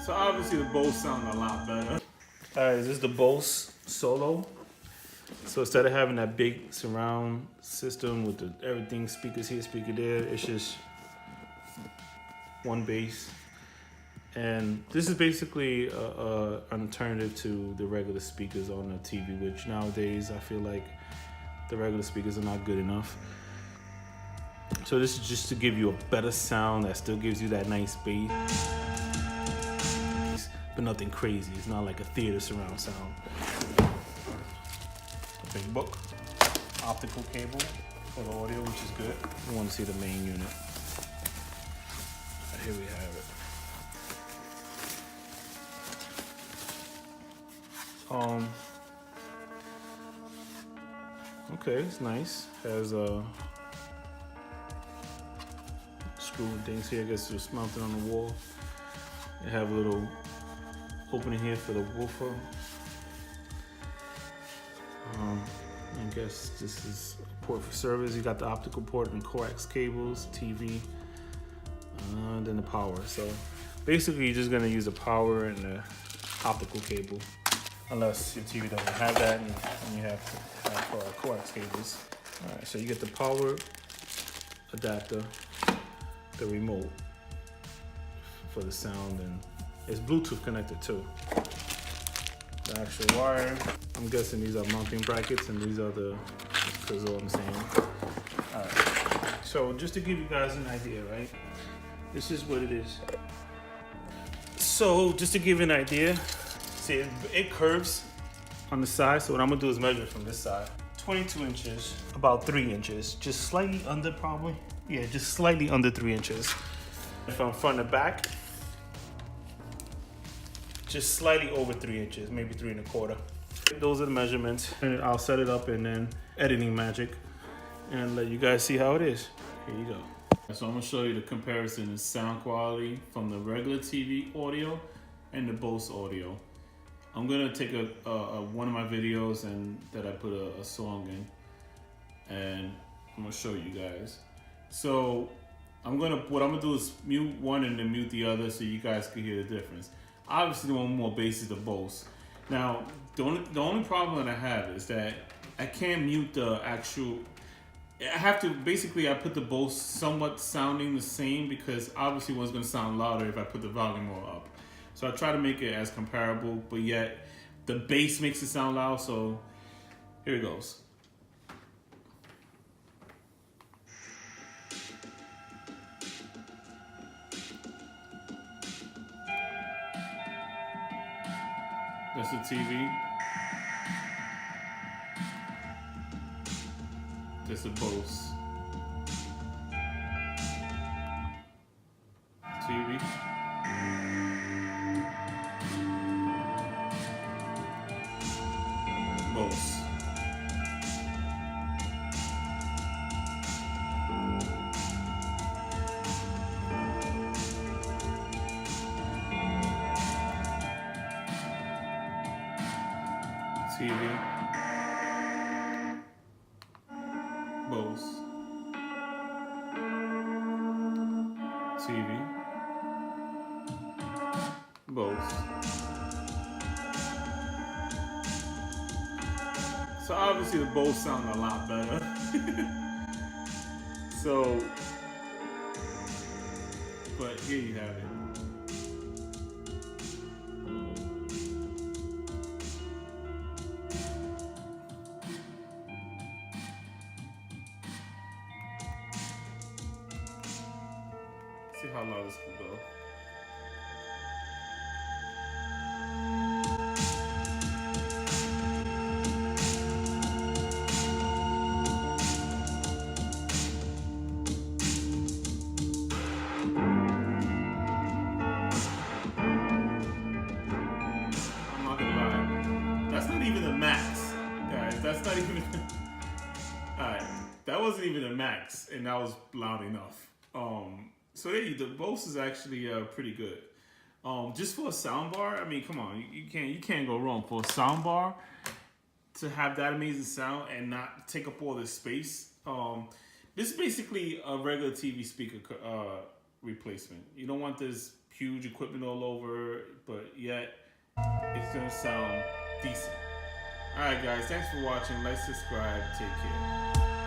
So obviously the Bose sound a lot better. All right, this is the Bose Solo. So instead of having that big surround system with the everything, speakers here, speaker there, it's just one bass. And this is basically an alternative to the regular speakers on the TV, which nowadays I feel like the regular speakers are not good enough. So this is just to give you a better sound that still gives you that nice bass, but nothing crazy. It's not like a theater surround sound. A big book, optical cable for the audio, which is good. You want to see the main unit. Here we have it. Okay, it's nice. Has a screw and things here. I guess it's mounted on the wall. You have a little opening here for the woofer. I guess this is a port for service. You got the optical port and coax cables, TV, and then the power. So basically, you're just gonna use the power and the optical cable, unless your TV doesn't have that and you have to have coax cables. All right, so you get the power adapter, the remote for the sound, and it's Bluetooth connected too. The actual wire, I'm guessing these are mounting brackets and these are because they're all the same. All right, so just to give you guys an idea, right? This is what it is. So just to give you an idea, see it curves on the side. So what I'm gonna do is measure from this side. 22 inches, about 3 inches, just slightly under probably. Yeah, just slightly under 3 inches. From front to back, just slightly over 3 inches, maybe 3 1/4. Those are the measurements, and I'll set it up and then editing magic and let you guys see how it is. Here you go. So I'm gonna show you the comparison in sound quality from the regular TV audio and the Bose audio. I'm gonna take one of my videos and that I put a song in, and I'm gonna show you guys. So what I'm gonna do is mute one and then mute the other so you guys can hear the difference. Obviously, the one more bass is the Bose. Now, the only problem that I have is that I can't mute the actual. I have to basically I put the Bose somewhat sounding the same because obviously one's gonna sound louder if I put the volume more up. So I try to make it as comparable, but yet the bass makes it sound loud. So here it goes. That's the TV. That's the Bose. TV. Bose. TV, Bose, TV, Bose. So obviously the Bose sound a lot better. So, but here you have it. See how loud this can go. I'm not gonna lie. That's not even the max, guys. That's not even. Alright, that wasn't even the max, and that was loud enough. So the Bose is actually pretty good. Just for a soundbar, I mean, come on, you can't go wrong for a soundbar to have that amazing sound and not take up all this space. This is basically a regular TV speaker replacement. You don't want this huge equipment all over, yet it's gonna sound decent. Alright guys, thanks for watching. Like, subscribe, take care.